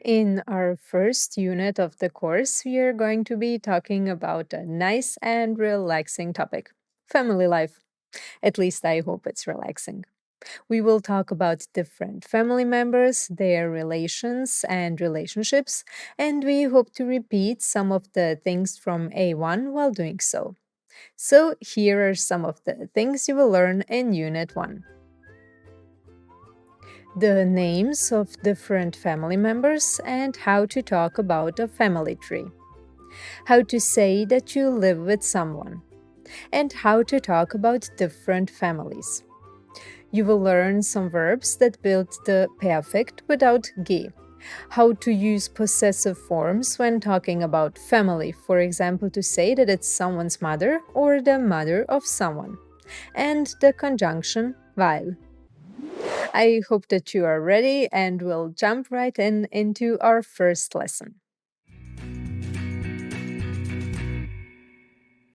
In our first unit of the course, we are going to be talking about a nice and relaxing topic: family life. At least I hope it's relaxing. We will talk about different family members, their relations and relationships, and we hope to repeat some of the things from A1 while doing so. So, here are some of the things you will learn in Unit 1: the names of different family members and how to talk about a family tree, how to say that you live with someone, and how to talk about different families. You will learn some verbs that build the perfect without ge, how to use possessive forms when talking about family, for example, to say that it's someone's mother or the mother of someone, and the conjunction weil. I hope that you are ready and we'll jump right into our first lesson.